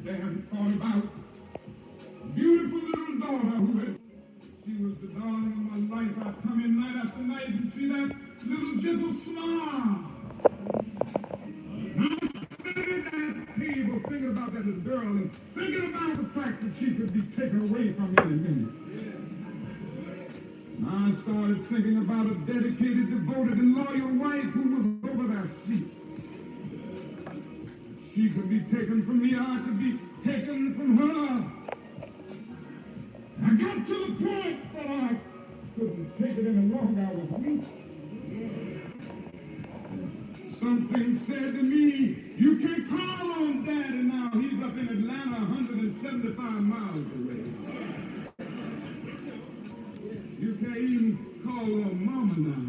They hadn't thought about beautiful little daughter who had, she was the darling of my life. I come in night after night and see that little gentle smile. And I'm sitting at that table thinking about that little girl and thinking about the fact that she could be taken away from me in a minute. And I started thinking about a dedicated, devoted, and loyal wife who was over that seat. She could be taken from me, I could be taken from her. I got to the point that I couldn't take it any longer. I was weak. Something said to me, you can't call on Daddy now. He's up in Atlanta, 175 miles away. You can't even call on Mama now.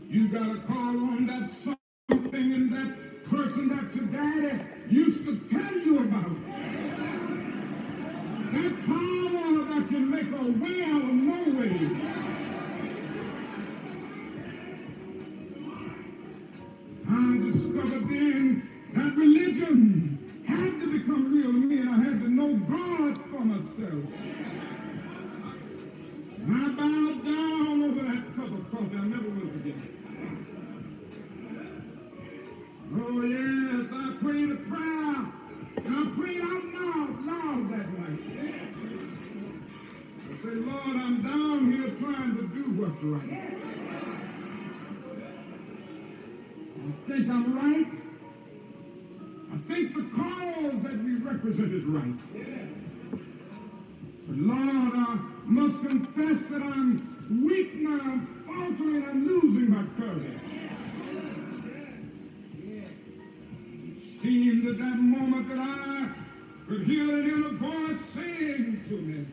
You gotta call on that something and that person that your daddy used to tell you about. That power that can make a way out of no way. I discovered then that religion had to become real to me, and I had to know God for myself. And I bowed down over that cup of coffee. I never will forget it. Oh yes, I prayed a prayer, and I prayed out loud that night. I said, Lord, I'm down here trying to do what's right. I think I'm right. I think the cause that we represent is right. But Lord, I must confess that I'm weak now, I'm faltering, I'm losing my courage. It seemed at that moment that I could hear an inner voice saying to me,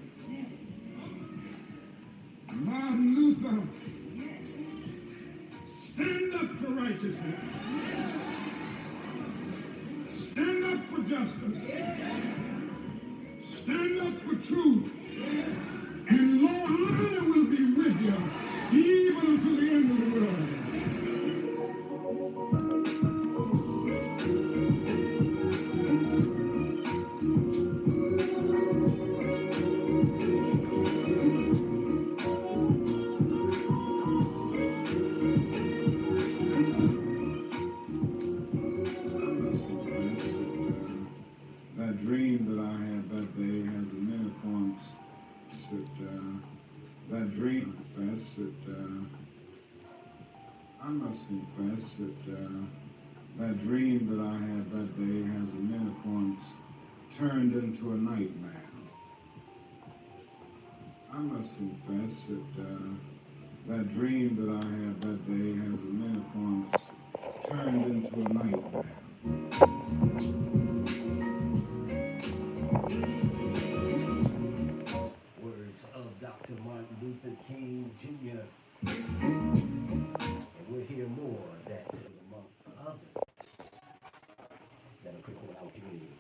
Martin Luther, stand up for righteousness. Stand up for justice. Stand up for truth. And Lord, I will be with you even unto the end of the world. That dream that I had that day has a many points that dream confess that I must confess that dream that I had that day has a many points turned into a nightmare. I must confess that dream that I had that day has a many points turned into a nightmare. Words of Dr. Martin Luther King Jr. And we'll hear more of that among others that are critical in our community.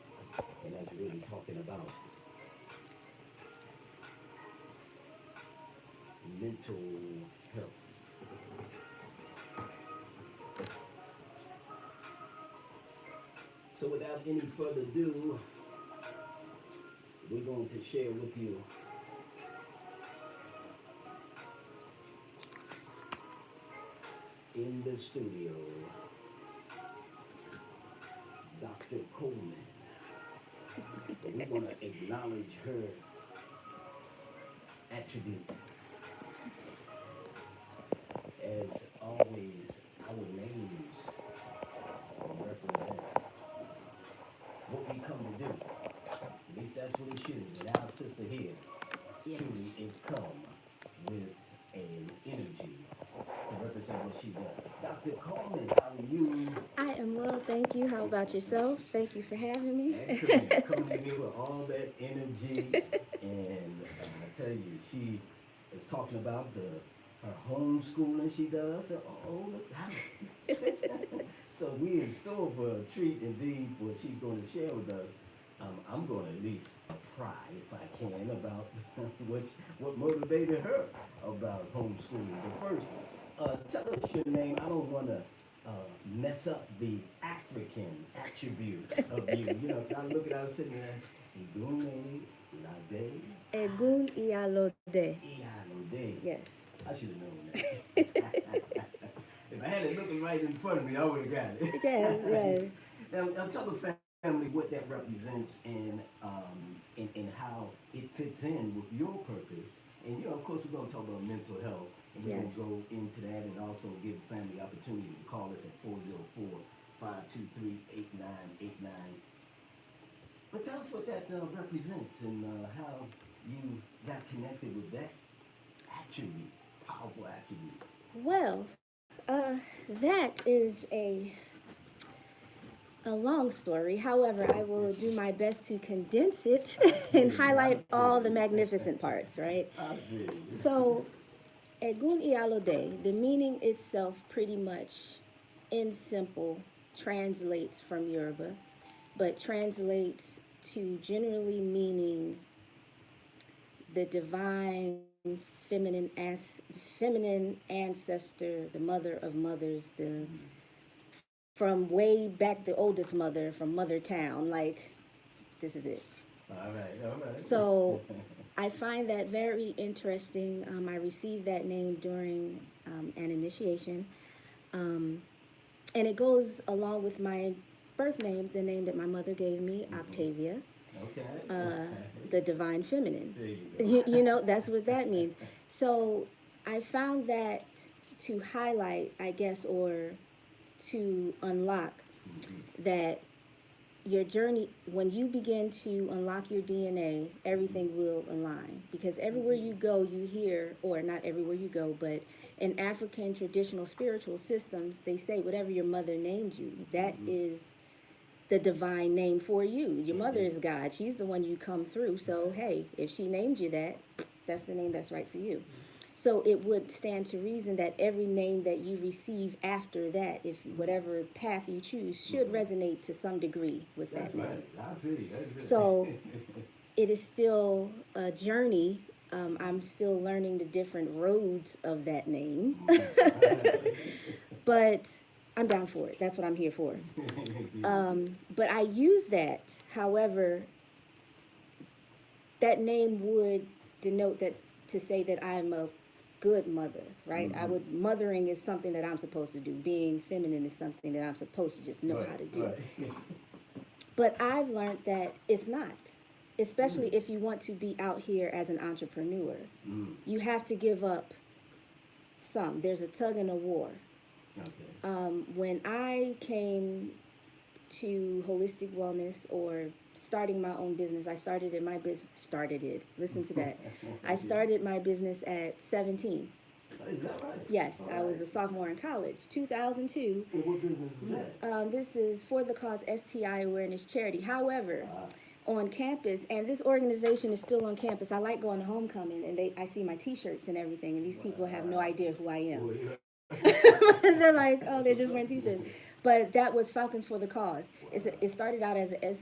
And that's really talking about mental health. So without any further ado, we're going to share with you in the studio Dr. Coleman. And we want to acknowledge her attribute. As always, our names represent what we come to do. At least that's what it should. And our sister here truly is come with an energy to represent what she does. Dr. Coleman, how are you? I am well, thank you. How about yourself? Thank you for having me. Excellent. Coming in with all that energy. And I tell you, she is talking about her homeschooling she does. So, oh, look how. So we in store for a treat indeed what she's going to share with us. I'm going to at least pry, if I can, about what motivated her about homeschooling. But first, tell us your name. I don't want to mess up the acronym African attribute of you. You know, 'cause I look at, I was sitting there, Igume Lade Egun Iyalode. Iyalode. Yes. I should have known that. If I had it looking right in front of me, I would have got it. Yes, yes. Now tell the family what that represents and how it fits in with your purpose. And you know, of course, we're going to talk about mental health, and we're Yes. going to go into that, and also give the family the opportunity to call us at 404-523-8989. But tell us what that represents and how you got connected with that attribute, powerful attribute. Well, that is a long story. However, I will do my best to condense it and highlight all the magnificent parts, right? I feel you. So, Egun Iyalode, the meaning itself pretty much in simple translates from Yoruba, but translates to generally meaning the divine feminine ancestor, the mother of mothers, the from way back the oldest mother from Mother Town. Like, this is it. All right, all right. So I find that very interesting. I received that name during an initiation. And it goes along with my birth name, the name that my mother gave me, Octavia, Okay. the divine feminine. There you go. You know, that's what that means. So I found that to highlight, I guess, or to unlock that your journey, when you begin to unlock your DNA, everything will align. Because everywhere you go, you hear, or not everywhere you go, but in African traditional spiritual systems, they say whatever your mother named you, that is the divine name for you. Your mother is God. She's the one you come through. So, hey, if she named you that, that's the name that's right for you. So it would stand to reason that every name that you receive after that, if whatever path you choose, should resonate to some degree with that That's name. right. I feel you. That's it. So it is still a journey. I'm still learning the different roads of that name. But I'm down for it. That's what I'm here for. But I use that. However, that name would denote that to say that I'm a good mother, right? I would mothering is something that I'm supposed to do. Being feminine is something that I'm supposed to just know how to do. Right. But I've learned that it's not. Especially if you want to be out here as an entrepreneur. You have to give up some. There's a tug and a war. Okay. When I came to holistic wellness or starting my own business, I started in my business. Listen to that. I started my business at 17. Is that right? Yes, All I was right. a sophomore in college, 2002. And what business was that? This is for the cause STI awareness charity. However, on campus, and this organization is still on campus. I like going to homecoming, and I see my T-shirts and everything, and these people have no idea who I am. Well, yeah. They're like, oh, they're just wearing T-shirts. But that was Falcons for the Cause. It started out as a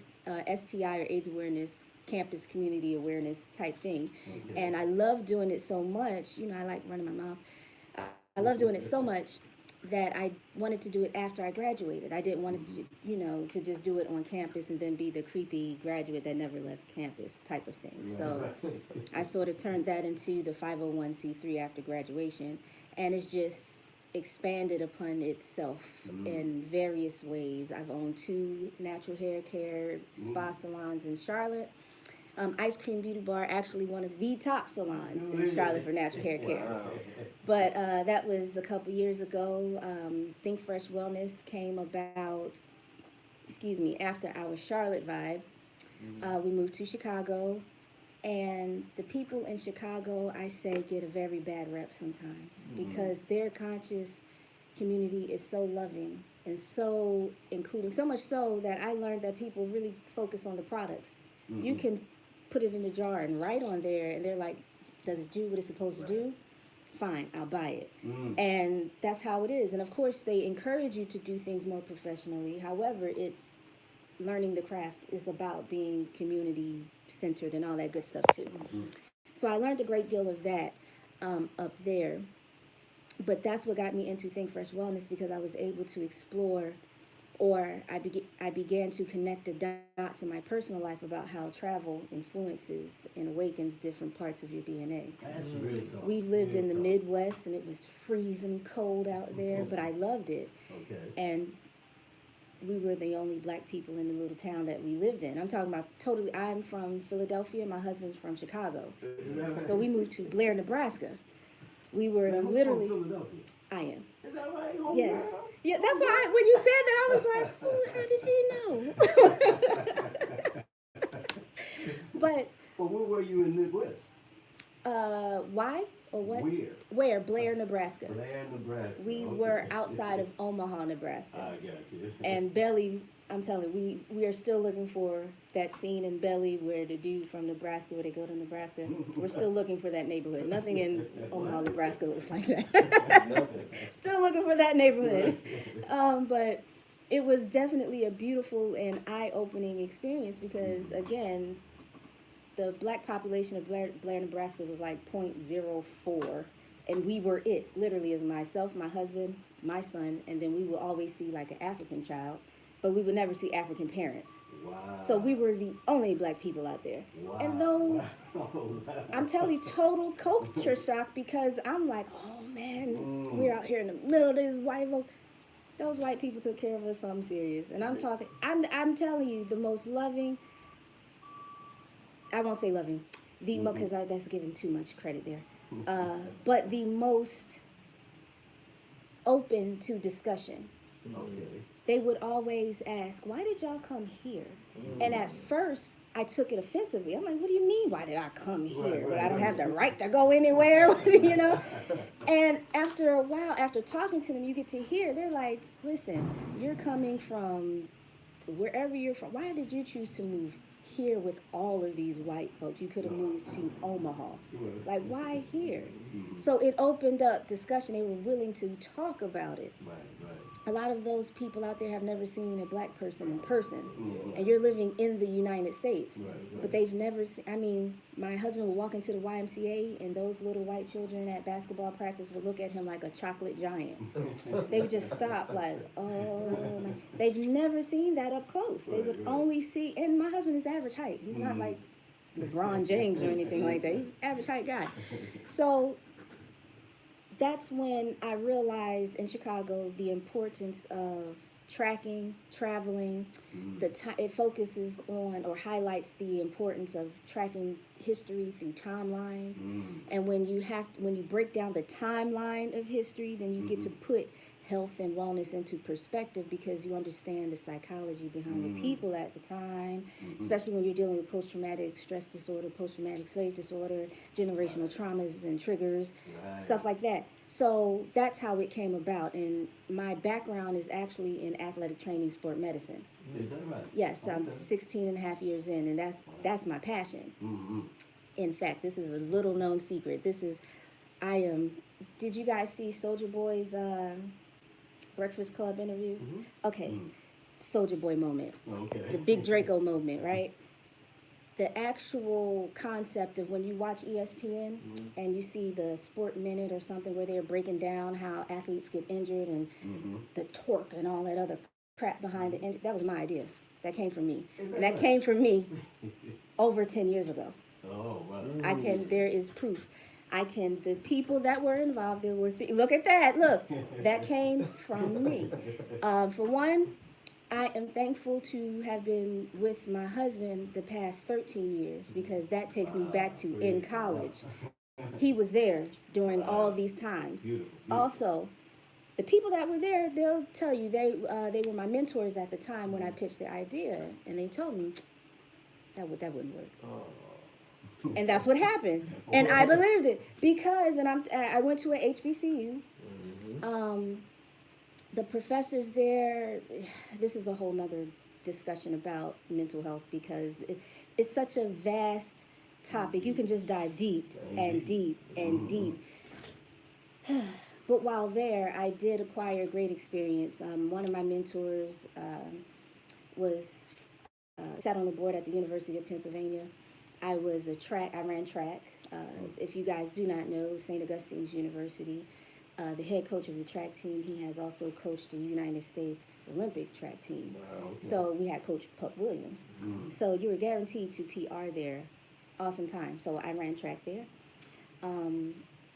STI or AIDS awareness, campus community awareness type thing. Okay. And I love doing it so much. You know, I like running my mouth. I love doing it so much that I wanted to do it after I graduated. I didn't want it to, you know, to just do it on campus and then be the creepy graduate that never left campus type of thing. So I sort of turned that into the 501c3 after graduation, and it's just expanded upon itself in various ways. I've owned 2 natural hair care spa salons in Charlotte. Ice Cream Beauty Bar, actually one of the top salons in Charlotte for natural hair care. Wow. But that was a couple years ago. Think Fresh Wellness came about, after our Charlotte vibe. We moved to Chicago, and the people in Chicago, I say, get a very bad rep sometimes because their conscious community is so loving and so including, so much so that I learned that people really focus on the products. You can put it in a jar and write on there, and they're like, does it do what it's supposed to do? Fine, I'll buy it. And that's how it is. And of course, they encourage you to do things more professionally. However, it's learning the craft is about being community centered and all that good stuff too. So I learned a great deal of that up there. But that's what got me into Think Fresh Wellness, because I was able to explore or I began to connect the dots in my personal life about how travel influences and awakens different parts of your DNA. That's really tough. We lived in the Real Midwest and it was freezing cold out there, but I loved it. tough. Okay. And we were the only black people in the little town that we lived in. I'm talking about totally, I'm from Philadelphia, my husband's from Chicago. Is that right? So we moved to Blair, Nebraska. We were Man, who's literally, from Philadelphia? I am. Is that right? Home Yes. girl? Yeah, that's why when you said that, I was like, oh, how did he know? But Well, where were you in Midwest? why or what? Where? Where? Blair, Nebraska. Blair, Nebraska. We Okay. were outside of Omaha, Nebraska. I got you. And Belly, I'm telling you, we are still looking for that scene in Belly where the dude from Nebraska, where they go to Nebraska. We're still looking for that neighborhood. Nothing in Omaha, Nebraska looks like that. Still looking for that neighborhood. But it was definitely a beautiful and eye-opening experience because, again, the black population of Blair, Nebraska was like 0.04. And we were it, literally, as myself, my husband, my son, and then we would always see like an African child, but we would never see African parents. Wow. So we were the only black people out there. Wow. And those, Wow. I'm telling you, total culture shock because I'm like, oh man, we're out here in the middle of this white folk. Those white people took care of us something serious. And I'm talking, I'm telling you, the most loving, I won't say loving, because that's giving too much credit there. But the most open to discussion. Okay. They would always ask, why did y'all come here? And at first, I took it offensively. I'm like, what do you mean, why did I come here? But I don't have the right to go anywhere, you know? And after a while, after talking to them, you get to hear, they're like, listen, you're coming from wherever you're from. Why did you choose to move here with all of these white folks? You could have moved to Omaha. Like, why here? So it opened up discussion. They were willing to talk about it. Right, right. A lot of those people out there have never seen a black person in person. And you're living in the United States. Right. But they've never seen, I mean, my husband would walk into the YMCA and those little white children at basketball practice would look at him like a chocolate giant. They would just stop like, oh, my. They've never seen that up close. They would only see, and my husband is average height. He's not like LeBron James or anything like that. He's an average height guy. So that's when I realized in Chicago the importance of tracking, traveling. It focuses on or highlights the importance of tracking history through timelines. And when you break down the timeline of history, then you get to put health and wellness into perspective because you understand the psychology behind the people at the time, especially when you're dealing with post-traumatic stress disorder, post-traumatic slave disorder, generational traumas and triggers, stuff like that. So that's how it came about. And my background is actually in athletic training, sport medicine. Is that right? Yes, I'm 16 and a half years in, and that's my passion. In fact, this is a little known secret. Did you guys see Soulja Boy's Breakfast Club interview? Okay, Soulja Boy moment. Okay. The big Draco moment, right? The actual concept of when you watch ESPN and you see the Sport Minute or something where they're breaking down how athletes get injured and the torque and all that other crap behind the injury, that was my idea. That came from me. And that came from me over 10 years ago. Oh, wow. There is proof. The people that were involved, there were look at that, look, that came from me. For one, I am thankful to have been with my husband the past 13 years because that takes me back to in college. He was there during all of these times. Beautiful. Also, the people that were there, they'll tell you, they were my mentors at the time when I pitched the idea, and they told me that wouldn't work. And that's what happened. And I believed it because, I went to a HBCU. The professors there, this is a whole nother discussion about mental health because it's such a vast topic. You can just dive deep and deep and deep. But while there, I did acquire great experience. One of my mentors sat on the board at the University of Pennsylvania. I ran track. If you guys do not know, St. Augustine's University. the head coach of the track team. He has also coached the United States Olympic track team. Wow. Okay. So we had Coach Pup Williams. Mm. So you were guaranteed to PR there. Awesome time. So I ran track there.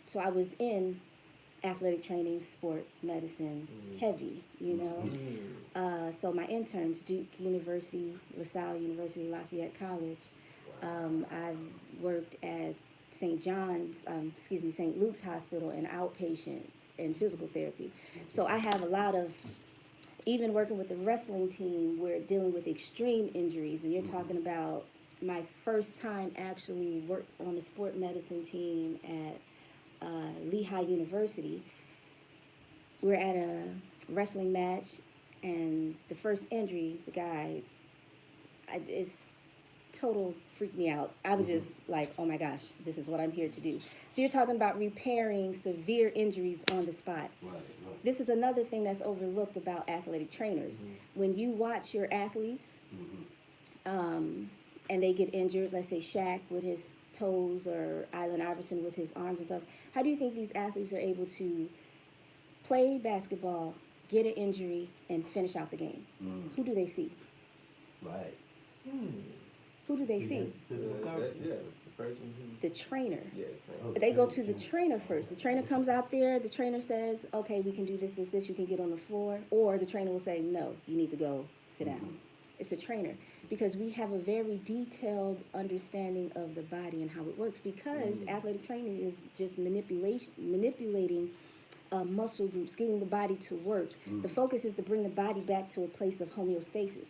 So I was in athletic training, sport, medicine, heavy, you know. So my interns, Duke University, LaSalle University, Lafayette College. I've worked at St. Luke's Hospital in outpatient and physical therapy. So I have a lot of, even working with the wrestling team, we're dealing with extreme injuries. And you're talking about my first time actually worked on the sport medicine team at Lehigh University. We're at a wrestling match, and the first injury, the guy, it's total freaked me out. I was just like, oh my gosh, this is what I'm here to do. So you're talking about repairing severe injuries on the spot. Right. This is another thing that's overlooked about athletic trainers. When you watch your athletes, and they get injured, let's say Shaq with his toes or Allen Iverson with his arms and stuff, how do you think these athletes are able to play basketball, get an injury, and finish out the game? Who do they see? Right. Who do they see? Physical therapy. Yeah, the person The trainer. Yeah. They go to the trainer first. The trainer comes out there. The trainer says, okay, we can do this, this, this. You can get on the floor. Or the trainer will say, no, you need to go sit down. It's the trainer. Because we have a very detailed understanding of the body and how it works. Because athletic training is just manipulating muscle groups, getting the body to work. The focus is to bring the body back to a place of homeostasis,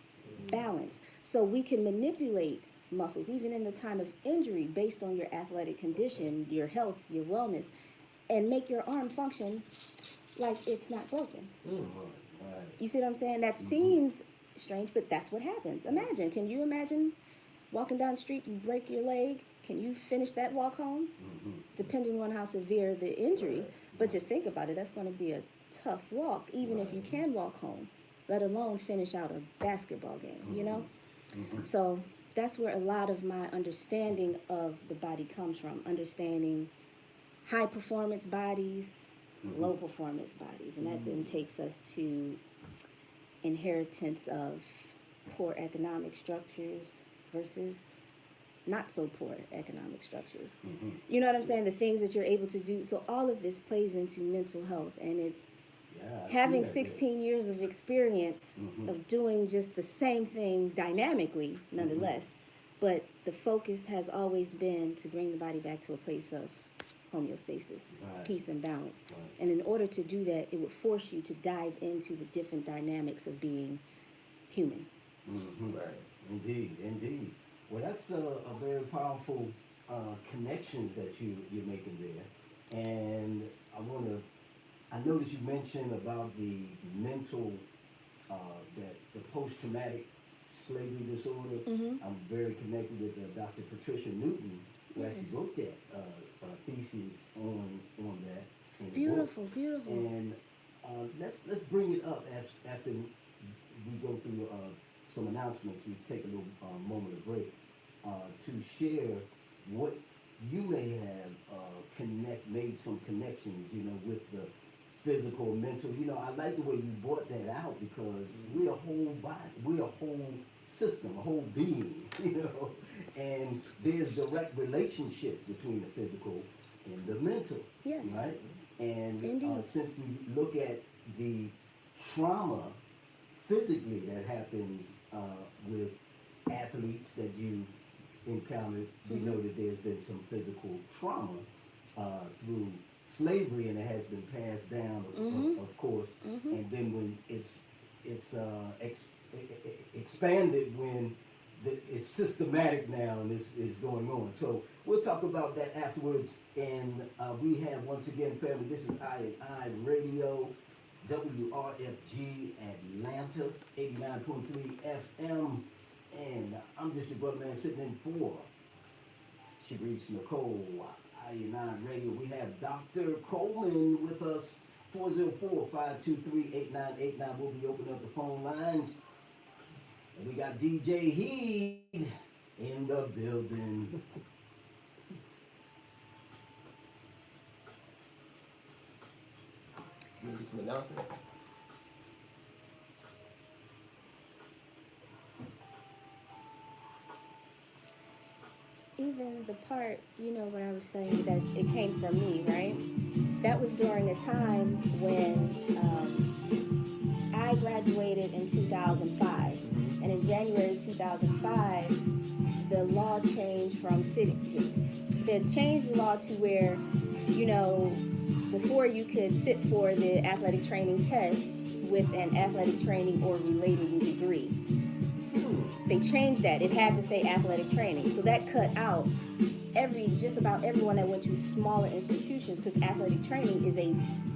balance. So we can manipulate muscles, even in the time of injury, based on your athletic condition, your health, your wellness, and make your arm function like it's not broken. Right. You see what I'm saying? That seems strange, but that's what happens. Imagine, can you imagine walking down the street, you break your leg? Can you finish that walk home? Depending on how severe the injury. But just think about it, that's going to be a tough walk, even if you can walk home, let alone finish out a basketball game, you know? So that's where a lot of my understanding of the body comes from, understanding high performance bodies, low performance bodies. And that then takes us to inheritance of poor economic structures versus not so poor economic structures. You know what I'm saying? The things that you're able to do. So all of this plays into mental health, and it having 16 years of experience of doing just the same thing dynamically, nonetheless. But the focus has always been to bring the body back to a place of homeostasis, peace and balance. And in order to do that, it would force you to dive into the different dynamics of being human. Right. Indeed. Well, that's a very powerful connections that you're making there. And I noticed you mentioned about the mental, that the post-traumatic slavery disorder. I'm very connected with Dr. Patricia Newton, who actually wrote that thesis on that. In the book. Beautiful. And let's bring it up after we go through some announcements. We take a little moment of break to share what you may have made some connections, with the physical, mental. I like the way you brought that out, because we're a whole body, we're a whole system, a whole being, and there's direct relationship between the physical and the mental, Yes. right? And Indeed. since we look at the trauma physically that happens with athletes that you encountered, we know that there's been some physical trauma through slavery, and it has been passed down, of course. And then when it's expanded, when it's systematic now, and is going on. So we'll talk about that afterwards. And we have, once again, family, this is I Radio, WRFG Atlanta, 89.3 FM. And I'm just your brother, man, sitting in for Sharice Nicole, I9 Radio. We have Dr. Coleman with us, 404-523-8989. We'll be opening up the phone lines. And we got DJ Heed in the building. Maybe some announcements. Even the part, what I was saying, that it came from me, right? That was during a time when I graduated in 2005. And in January 2005, the law changed from sitting. They changed the law to where, before you could sit for the athletic training test with an athletic training or related degree. They changed that. It had to say athletic training. So that cut out just about everyone that went to smaller institutions, because athletic training is a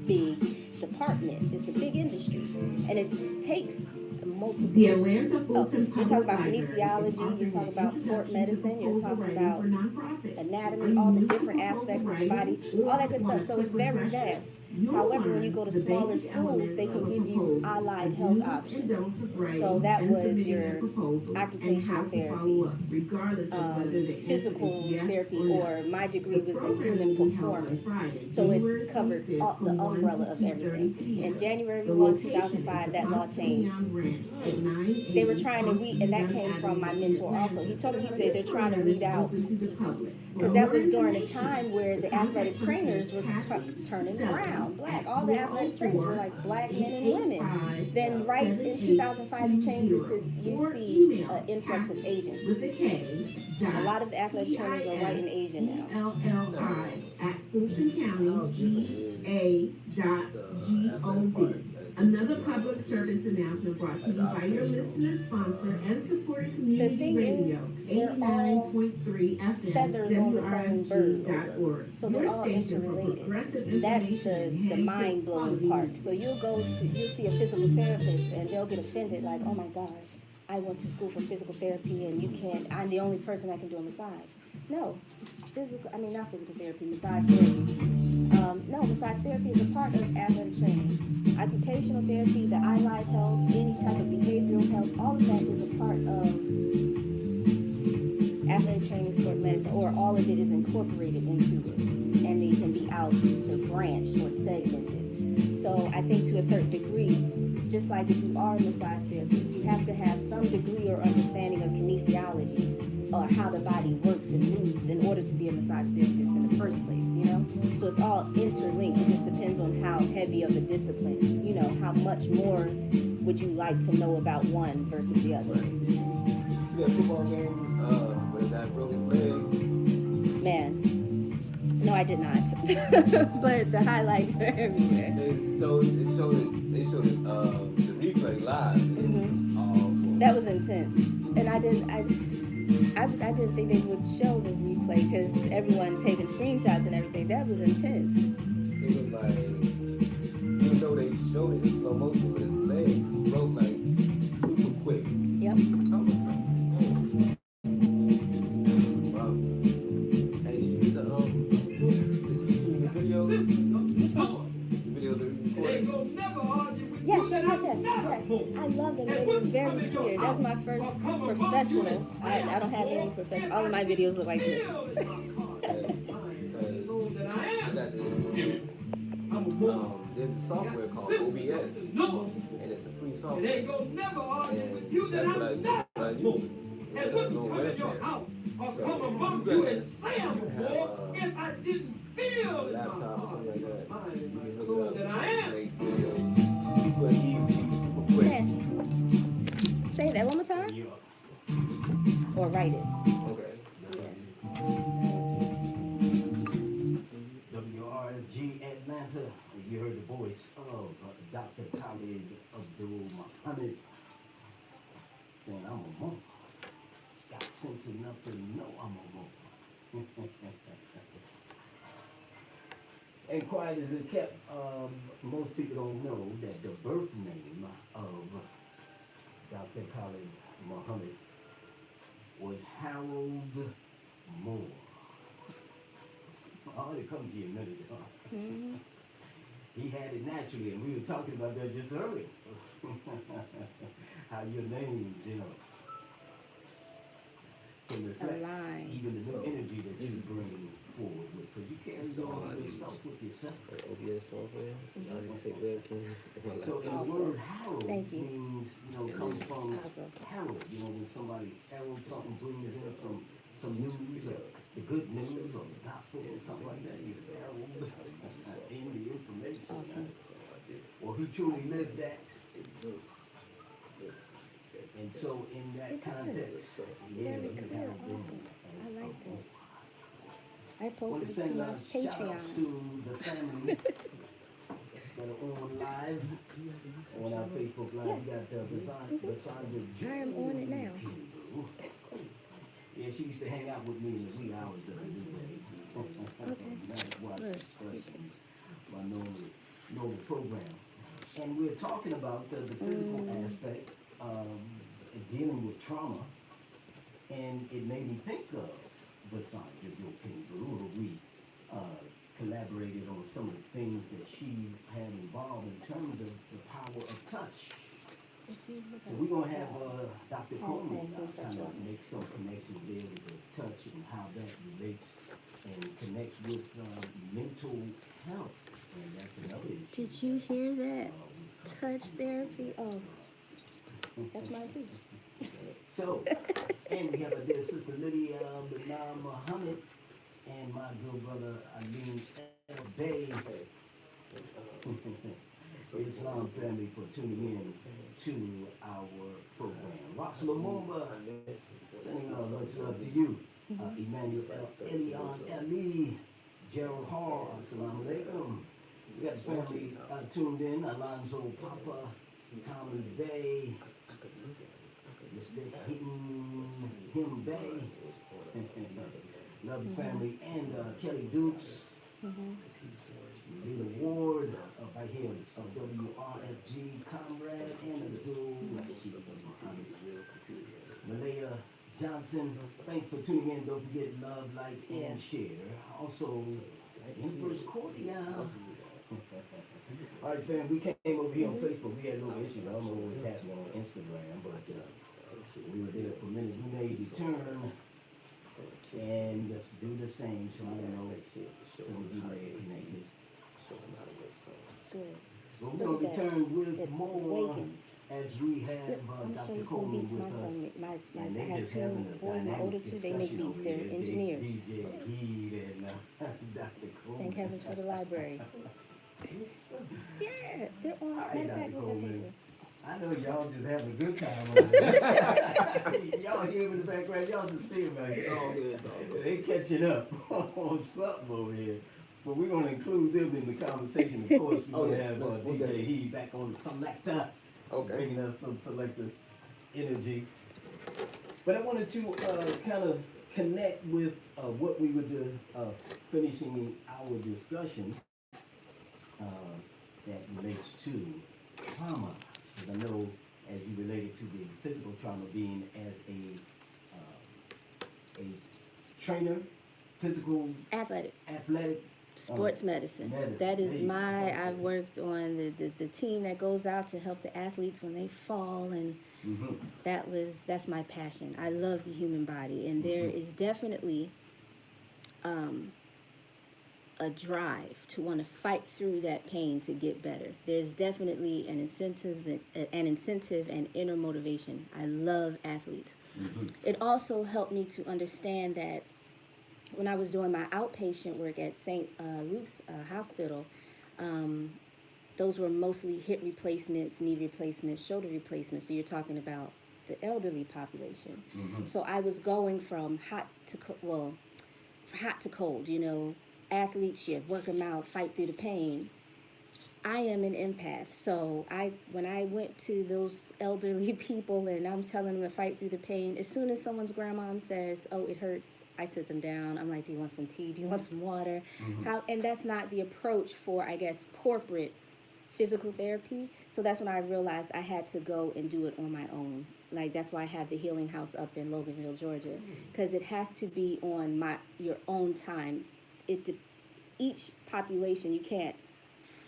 big department. It's a big industry. And it takes multiple. The Atlanta Fulton You're talking Public about Library kinesiology, you're talking about sport medicine, you're talking about anatomy, Are all you the new to different aspects of the proposal body, writing all that good or stuff. So want a it's quick very refresher? vast. You'll However, when you learn go to the smaller basic schools, elements they of can a give you proposal, allied the health do's and options. don'ts of writing So that and was submitting your a proposal, and how occupational to therapy, follow up, regardless of whether the answer physical is yes therapy, or no. or my degree The was in program human will be held on performance. Friday, So January it covered 25th the from 1 umbrella to of 2:30 everything. p.m. In January The 1, location is 2005, that law across changed. Leon Ranch at 980 They were trying to East and that Leon came from my Avenue in mentor also. Atlanta. He told me, he said This they're trying to program is weed out open to the people. public. For Because that more was during a information, time where the contact athletic person trainers were Kathy turning Sullivan brown, black. at All the athletic trainers were like black men and women. Then right in 2005, you changed it to, you or see email an influx of Kathy Asians. with a K. A lot of the athletic trainers are white and Asian now. ELLI at Fulton County GA.gov. Another public service announcement brought to you by your listener sponsor and support community thing radio, is, they're all 89.3 FM, feathers on the same bird. WRFG.org. So they're Your all station for interrelated. progressive That's information the and mind blowing quality part. news. So you'll see a physical therapist and they'll get offended, like, oh my gosh, I went to school for physical therapy and you can't, I'm the only person that can do a massage. No, not physical therapy, massage therapy. No, massage therapy is a part of athletic training. Occupational therapy, the allied health, any type of behavioral health, all of that is a part of athletic training, sport medicine, or all of it is incorporated into it. And they can be out to branched or segmented. So I think to a certain degree, just like if you are a massage therapist, you have to have some degree or understanding of kinesiology or how the body works and moves in order to be a massage therapist in the first place, So it's all interlinked. It just depends on how heavy of a discipline, how much more would you like to know about one versus the other. See that football game where the guy broke his leg? Man, no, I did not. But the highlights are everywhere. They showed it, the replay live. Mm-hmm. That was intense, and I didn't think they would show the replay because everyone taking screenshots and everything. That was intense. It was like, even though they showed it in slow motion, but his leg broke like super quick. Yep. I was like, man. Wow. Hey, did you get the the videos? The videos that we recorded? Yes. I love them. They were very clear. That's my first professional. I don't have any professional. All of my videos look like this. I got this. There's a software called OBS, and it's a free software. And that's what I use. It's a little webcam. So you have a laptop or something like that. You can hook it up and make videos super easy, super quick. Yeah. Say that one more time. Or write it. Okay. WRFG Atlanta. You heard the voice of Dr. Khalid Abdul Muhammad saying, I'm a monk. Got sense enough to know I'm a monk. And quiet as it kept, most people don't know that the birth name of Dr. Khalid Muhammad was Harold Moore. Oh, it comes to you in a minute, huh? Mm-hmm. He had it naturally, and we were talking about that just earlier. How your names, can reflect Align. even the new energy that you bring forward with, because you carry all of yourself with yourself. OBS software. I didn't take that, Ken. So, and the Awesome. word herald Thank you. means, comes from Awesome. herald. When somebody heralds something, brings in some news, or the good news, or the gospel, or something like that. You herald in the information. Awesome. Or who truly lived that. And so, in that It does. context, Very you clear. herald them Awesome. as I like a that. I want posted to it to send my shout outs Patreon. to the family that are on live on our Facebook Live. Yes. We got Basandra I am on it now. Yeah, she used to hang out with me in the wee hours of the new day. Nice watch Look, discussion. My normal program. And we're talking about the physical aspect of dealing with trauma. And it made me think of Vasandra who we collaborated on some of the things that she had involved in terms of the power of touch. So we're going to have Dr. Coleman kind of make some connections there with the touch and how that relates and connects with mental health. And that's another issue. Did you hear that? Touch therapy. Oh, that's mine too. So, and we have a dear sister Lydia Benam Muhammad and my good brother Alim El Bay. Islam family for tuning in to our program. Ross Lumumba, sending much love to you. Emmanuel Elion Ali, Gerald Hall, assalamu alaikum. We got the family tuned in. Alonzo Papa, Tommy Bay, Mr. Him Bay. Love the family. And Kelly Dukes. Lila Ward, right here, WRFG Comrade, and Abdul, let's see, Malaya Johnson, thanks for tuning in. Don't forget love, like, and share. Also, Empress Cordial. All right, fam, we came over here on Facebook. We had a little issue. I don't know what was happening on Instagram, but we were there for a minute. We may return and do the same, so I don't know if some of you may have connected. Good. Well, we're going to return with more as we have I'm Dr. showing some Coleman beats. with My us. son, And I they have just two having a boys. My older dynamic two, they make discussion beats. over They're here. engineers. DJ Heed and Dr. Coleman. Thank heavens for the library. Yeah, they're on. Hi, Matter of Dr. fact, what's that Coleman. paper? I know y'all just having a good time over there. Y'all here in the background, y'all just see about It's all good, it's all good. They catching up on something over here. But we're going to include them in the conversation. Of course, we're going to have we'll DJ definitely. Heed back on the selector. Okay. Bringing us some selective energy. But I wanted to kind of connect with what we were finishing our discussion that relates to trauma. Because I know as you related to the physical trauma being as a trainer, physical, Athletic. athletic, Sports medicine. medicine. That There is you go. my, Okay. I've worked on the team that goes out to help the athletes when they fall, and that's my passion. I love the human body, and there is definitely a drive to want to fight through that pain to get better. There's definitely an incentive and inner motivation. I love athletes. It also helped me to understand that when I was doing my outpatient work at St. Luke's Hospital, those were mostly hip replacements, knee replacements, shoulder replacements. So you're talking about the elderly population. So I was going from hot to cold, athletes, you work them out, fight through the pain. I am an empath, so when I went to those elderly people and I'm telling them to fight through the pain, as soon as someone's grandma says, "Oh, it hurts," I sit them down. I'm like, "Do you want some tea? Do you want some water?" And that's not the approach for, I guess, corporate physical therapy. So that's when I realized I had to go and do it on my own. Like, that's why I have the Healing House up in Loganville, Georgia, because it has to be on your own time. Each population, you can't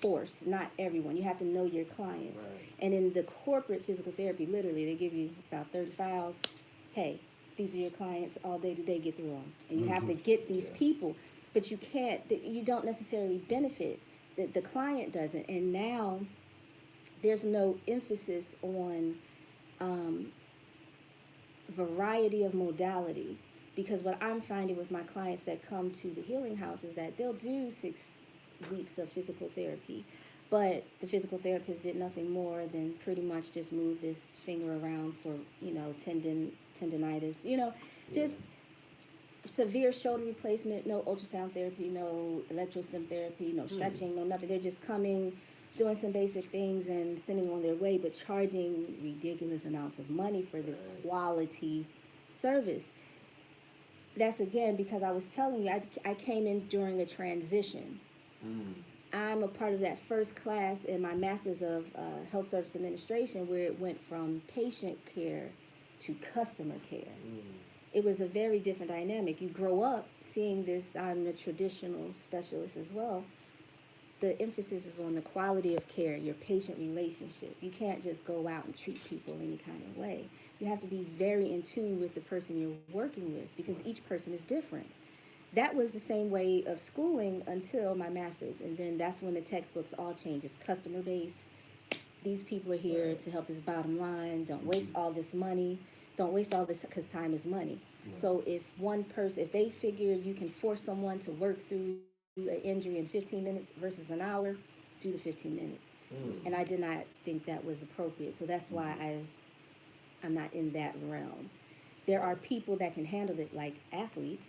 force, not everyone. You have to know your clients. Right. And in the corporate physical therapy, literally, they give you about 30 files. Hey, these are your clients all day to day, get through them. And you have to get these people, but you can't, you don't necessarily benefit. The client doesn't. And now there's no emphasis on variety of modality, because what I'm finding with my clients that come to the healing house is that they'll do 6 weeks of physical therapy, but the physical therapist did nothing more than pretty much just move this finger around for, tendonitis, just severe shoulder replacement, no ultrasound therapy, no electrostim therapy, no stretching, no nothing. They're just coming, doing some basic things and sending them on their way, but charging ridiculous amounts of money for this quality service. That's again because I was telling you, I came in during a transition. I'm a part of that first class in my Master's of Health Service Administration, where it went from patient care to customer care. It was a very different dynamic. You grow up seeing this. I'm a traditional specialist as well. The emphasis is on the quality of care, your patient relationship. You can't just go out and treat people any kind of way. You have to be very in tune with the person you're working with, because each person is different. That was the same way of schooling until my master's, and then that's when the textbooks all changed. It's customer based. These people are here to help this bottom line. Don't waste all this money. Don't waste all this, because time is money. So if one person, if they figure you can force someone to work through an injury in 15 minutes versus an hour, do the 15 minutes. And I did not think that was appropriate. So that's why I'm not in that realm. There are people that can handle it, like athletes.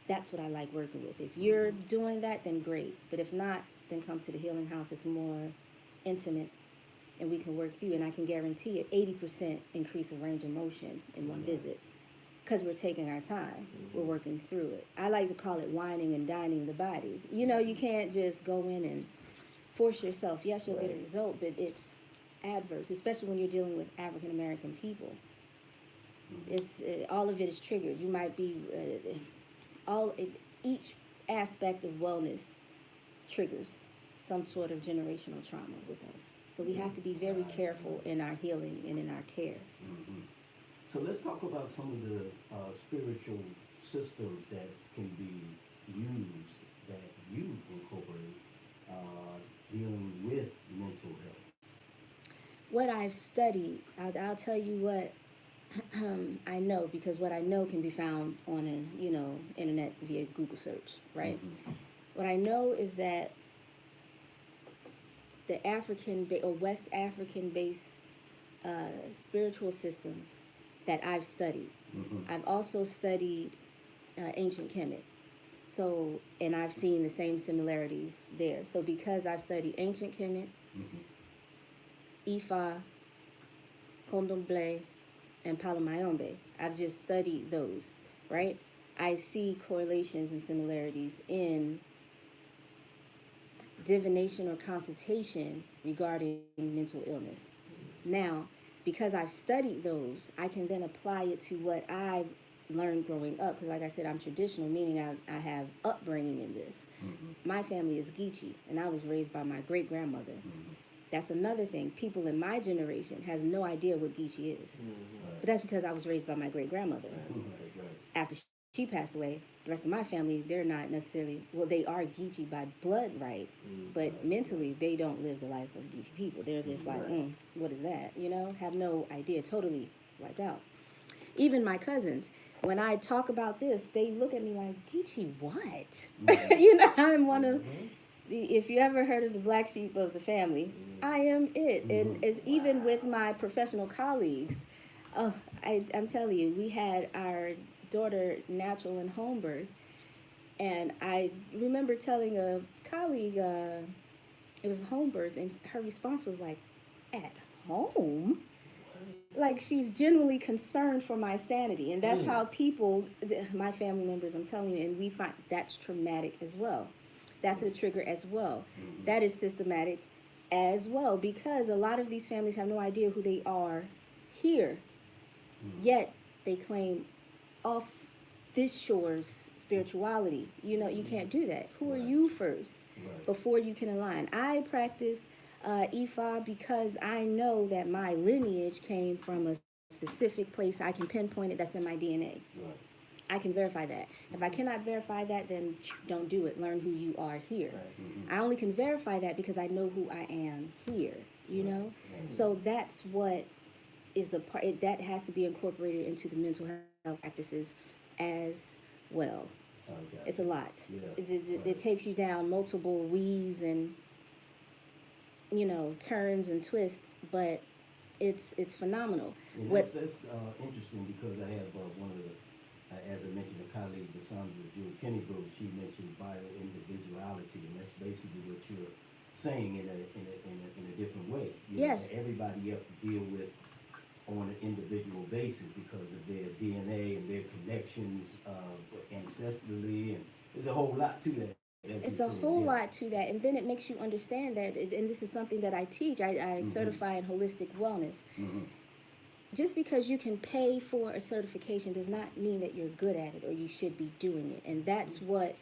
That's what I like working with. If you're doing that, then great. But if not, then come to the healing house. It's more intimate, and we can work through. And I can guarantee an 80% increase of range of motion in one visit, because we're taking our time. We're working through it. I like to call it whining and dining the body. You can't just go in and force yourself. Yes, you'll get a result, but it's adverse, especially when you're dealing with African American people. It's all of it is triggered. You might be each aspect of wellness triggers some sort of generational trauma with us. So we have to be very careful in our healing and in our care. So let's talk about some of the spiritual systems that can be used, that you incorporate, dealing with mental health. What I've studied, I'll tell you what I know, because what I know can be found on internet via Google search, right? What I know is that the African or West African based spiritual systems that I've studied. I've also studied ancient Kemet. So, and I've seen the same similarities there. So because I've studied ancient Kemet, Ifa, Condomble, and Palomayombe, I've just studied those, right? I see correlations and similarities in divination or consultation regarding mental illness. Now, because I've studied those, I can then apply it to what I've learned growing up. Because like I said, I'm traditional, meaning I have upbringing in this. My family is Geechee, and I was raised by my great-grandmother. That's another thing. People in my generation has no idea what Geechee is. But that's because I was raised by my great-grandmother. After she passed away, the rest of my family, they're not necessarily, well, they are Geechee by blood right, but mentally, they don't live the life of Geechee people. They're just like, what is that? Have no idea, totally wiped out. Even my cousins, when I talk about this, they look at me like, Geechee, what? I'm one of, if you ever heard of the black sheep of the family, I am it. And it's even with my professional colleagues, I'm telling you, we had our daughter natural and home birth, and I remember telling a colleague it was a home birth, and her response was like, at home? Like, she's genuinely concerned for my sanity. And that's how people, my family members, I'm telling you, and we find that's traumatic as well. That's a trigger as well. That is systematic as well, because a lot of these families have no idea who they are here, yet they claim off this shore's spirituality. You can't do that. Who are you first before you can align? I practice Ifa because I know that my lineage came from a specific place I can pinpoint it that's in my DNA. Right. I can verify that. If I cannot verify that, then don't do it. Learn who you are here. Right. I only can verify that because I know who I am here, you know? So that's what is a part, that has to be incorporated into the mental health practices as well. Okay. It's a lot. Yeah. It takes you down multiple weaves and, you know, turns and twists, but it's phenomenal. And What that's interesting because I have one of the, as I mentioned, a colleague, Cassandra Jewel Kennybrook, she mentioned bio-individuality, and that's basically what you're saying in a different way. You Yes. know, everybody you have to deal with on an individual basis because of their DNA and their connections ancestrally, and there's a whole lot to that. It's a whole lot to that, and then it makes you understand that, and this is something that I teach. I certify in holistic wellness. Just because you can pay for a certification does not mean that you're good at it or you should be doing it. And that's what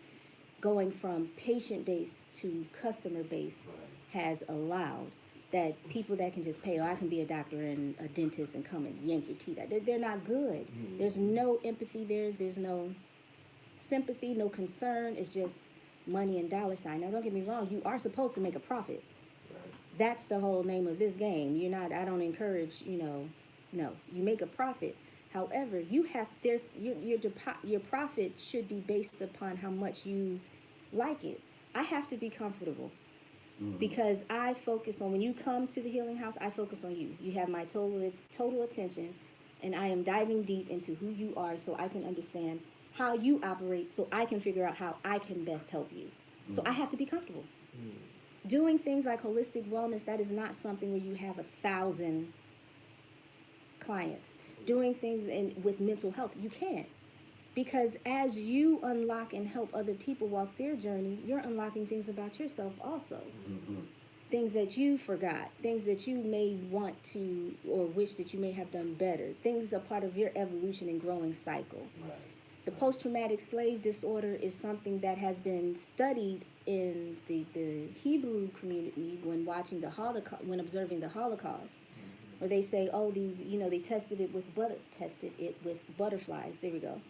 going from patient-based to customer-based has allowed. That people that can just pay, oh, I can be a doctor and a dentist and come and yank your teeth out. They're not good. There's no empathy there. There's no sympathy, no concern. It's just money and dollar sign. Now, don't get me wrong. You are supposed to make a profit. That's the whole name of this game. You're not, I don't encourage, you know, no, you make a profit. However, you have, there's, your profit should be based upon how much you like it. I have to be comfortable. Because I focus on, when you come to the healing house, I focus on you. You have my total attention, and I am diving deep into who you are so I can understand how you operate, so I can figure out how I can best help you. So I have to be comfortable. Doing things like holistic wellness, that is not something where you have 1,000 clients. Doing things with mental health, you can't. Because as you unlock and help other people walk their journey, you're unlocking things about yourself also. Things that you forgot, things that you may want to or wish that you may have done better. Things are part of your evolution and growing cycle. The post-traumatic slave disorder is something that has been studied in the Hebrew community when watching the Holocaust, when observing the Holocaust. Where they say, oh, they tested it with butterflies. There we go.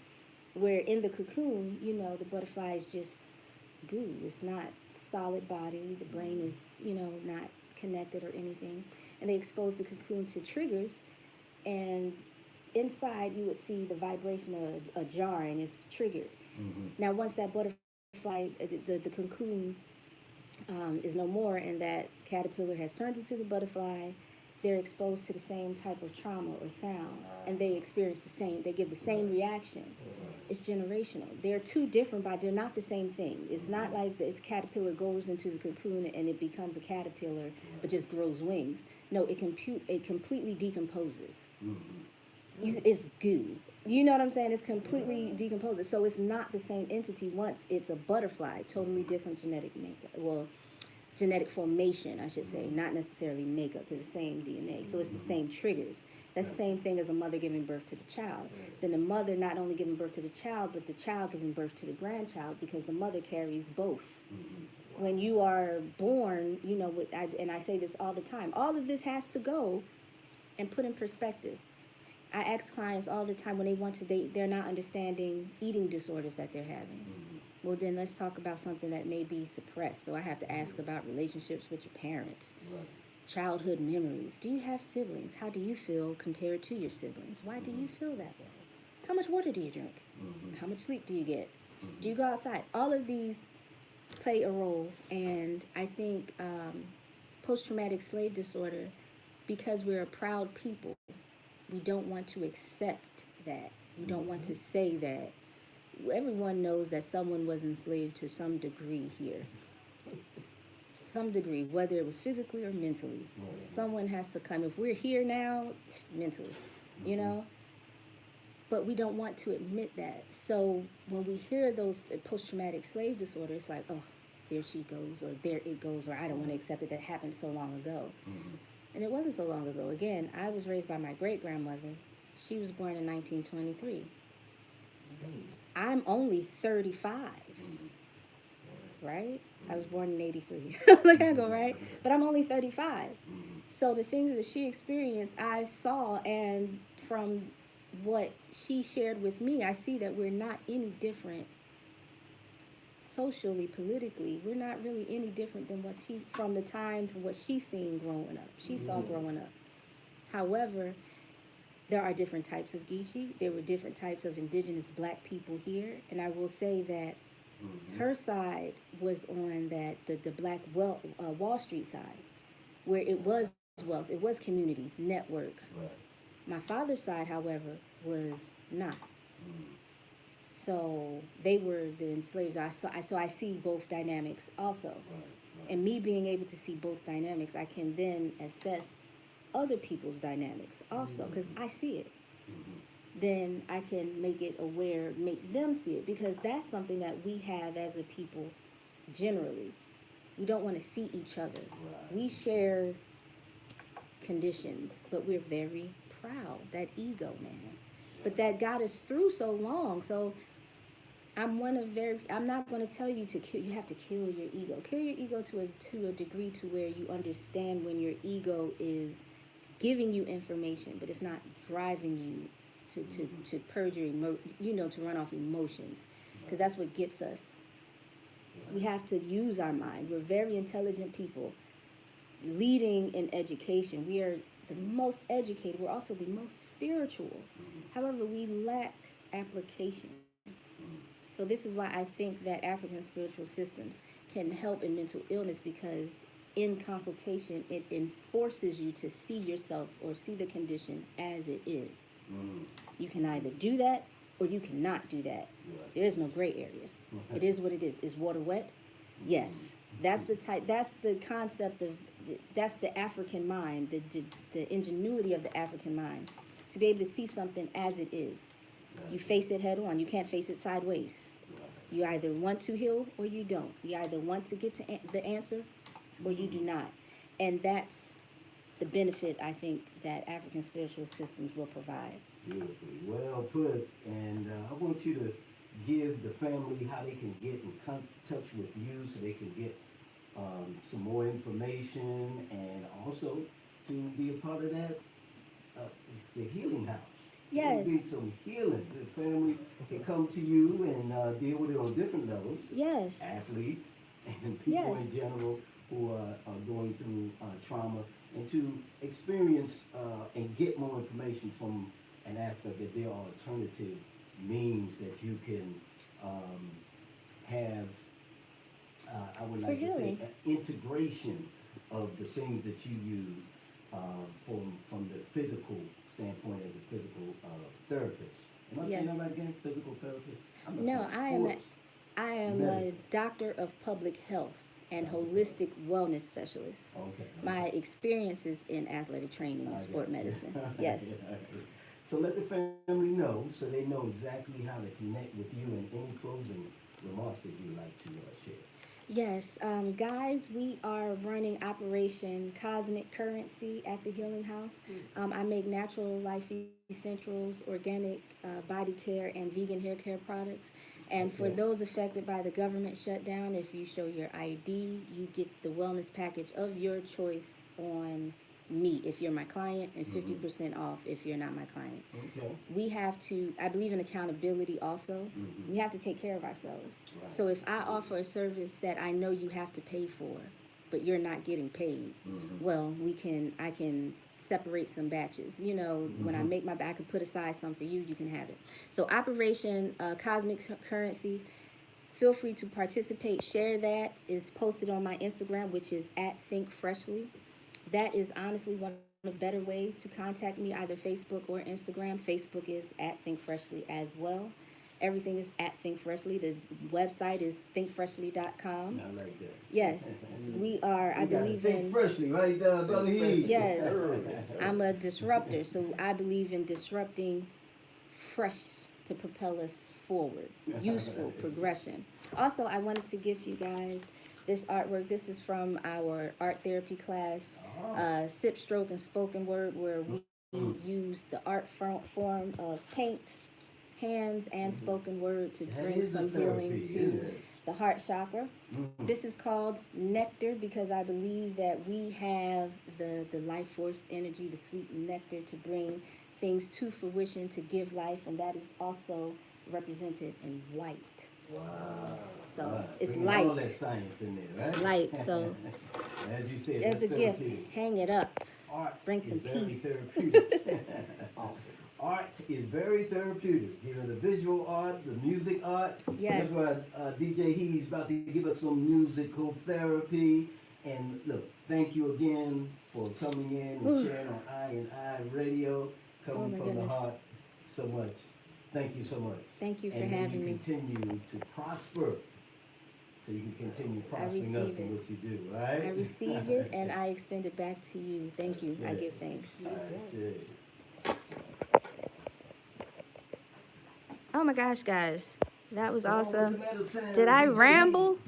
Where in the cocoon, the butterfly is just goo. It's not solid body. The brain is, not connected or anything. And they expose the cocoon to triggers, and inside you would see the vibration of a jar, and it's triggered. Now, once that butterfly, the cocoon is no more, and that caterpillar has turned into the butterfly, they're exposed to the same type of trauma or sound, and they experience they give the same reaction. It's generational. They're two different, but they're not the same thing. It's not like its caterpillar goes into the cocoon and it becomes a caterpillar, but just grows wings. No, it completely decomposes. It's goo. You know what I'm saying? It's completely decomposes. So it's not the same entity once it's a butterfly, totally different genetic makeup. Well, genetic formation, I should say, not necessarily makeup, because it's the same DNA. So it's the same triggers. That's the same thing as a mother giving birth to the child. Then the mother not only giving birth to the child, but the child giving birth to the grandchild, because the mother carries both. When you are born, and I say this all the time, all of this has to go and put in perspective. I ask clients all the time when they want to, they're not understanding eating disorders that they're having. Well, then let's talk about something that may be suppressed. So I have to ask about relationships with your parents, childhood memories. Do you have siblings? How do you feel compared to your siblings? Why do you feel that way? How much water do you drink? How much sleep do you get? Do you go outside? All of these play a role. And I think post-traumatic slave disorder, because we're a proud people, we don't want to accept that. We don't want to say that. Everyone knows that someone was enslaved to some degree here. Some degree, whether it was physically or mentally. Someone has to come. If we're here now, mentally, But we don't want to admit that. So when we hear those post-traumatic slave disorder, it's like, oh, there she goes, or there it goes, or I don't want to accept it. That happened so long ago. And it wasn't so long ago. Again, I was raised by my great-grandmother. She was born in 1923. I'm only 35, right? I was born in 83. Look at go, right? But I'm only 35. So the things that she experienced, I saw and from what she shared with me, I see that we're not any different socially, politically. We're not really any different than what she, from the time from what she's seen growing up. She saw growing up. However, there are different types of Geechee. There were different types of indigenous black people here. And I will say that her side was on the black Wall Street side, where it was wealth, it was community, network. Right. My father's side, however, was not. So they were the enslaved. So I see both dynamics also. Right. And me being able to see both dynamics, I can then assess other people's dynamics also, because I see it. Then I can make it aware, make them see it, because that's something that we have as a people generally. We don't want to see each other. Right. We share conditions, but we're very proud, that ego, man. But that got us through so long. So I'm not going to tell you to kill, you have to kill your ego. Kill your ego to a degree to where you understand when your ego is giving you information, but it's not driving you to purge your to run off emotions, because that's what gets us. We have to use our mind. We're very intelligent people leading in education. We are the most educated. We're also the most spiritual. However, we lack application. So this is why I think that African spiritual systems can help in mental illness, because in consultation, it enforces you to see yourself or see the condition as it is. You can either do that or you cannot do that. There is no gray area. It is what it is. Is water wet? Yes. That's the concept of, that's the African mind, the ingenuity of the African mind, to be able to see something as it is. You face it head on. You can't face it sideways. You either want to heal or you don't. You either want to get to the answer or you do not. And that's the benefit, I think, that African spiritual systems will provide. Beautifully, well put. And I want you to give the family how they can get in touch with you, so they can get some more information, and also to be a part of that, the healing house. Yes. There'll be some healing. The family can come to you and deal with it on different levels. Yes. Athletes and people Yes. in general who are going through trauma, and to experience and get more information from an aspect that there are alternative means that you can have, I would like to say, an integration of the things that you use from the physical standpoint as a physical therapist. Am I saying that right again? Physical therapist? No, I am a doctor of public health and holistic wellness specialist. Okay. My experience is in athletic training and sport medicine. Yes. So let the family know, so they know exactly how to connect with you, and any closing remarks that you'd like to share. Yes, guys, we are running Operation Cosmic Currency at the Healing House. I make natural life essentials, organic body care, and vegan hair care products. And for those affected by the government shutdown, if you show your ID, you get the wellness package of your choice on me if you're my client, and 50% off if you're not my client. Okay. We have to, I believe in accountability also. We have to take care of ourselves. Right. So if I offer a service that I know you have to pay for, but you're not getting paid, well, I can separate some batches. You know, when I make I can put aside some for you, you can have it. So Operation Cosmic Currency, feel free to participate. Share that. Is posted on my Instagram, which is @ThinkFreshly. That is honestly one of the better ways to contact me, either Facebook or Instagram. Facebook is @ThinkFreshly as well. Everything is @ThinkFreshly. The website is thinkfreshly.com. I like that. Yes, we are, I believe Think in, freshly, right there, Brother Heath. yes, I'm a disruptor, so I believe in disrupting fresh to propel us forward. Useful progression. Also, I wanted to give you guys this artwork. This is from our art therapy class, Sip, Stroke, and Spoken Word, where we use the art form of paint, hands, and spoken word to bring some healing to the heart chakra. This is called nectar because I believe that we have the life force energy, the sweet nectar to bring things to fruition, to give life, and that is also represented in white. Wow. So Wow. it's Bringing light. all that science in there, right? It's light. So as you said, there's a that's gift. therapeutic. Hang it up. Art Bring is some very peace. therapeutic. Art is very therapeutic. You know, the visual art, the music art. Yes. That's why DJ He's about to give us some musical therapy. And look, thank you again for coming in and sharing on I and I Radio, coming Oh, my from goodness. the heart so much. Thank you so much. Thank you for and having me. continue to prosper. So you can continue prospering us receive in it. what you do, right? I receive it and I extend it back to you. Thank you. I give thanks. Oh my gosh, guys. That was awesome. Did I ramble?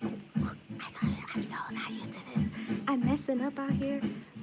I'm so not used to this. I'm messing up out here.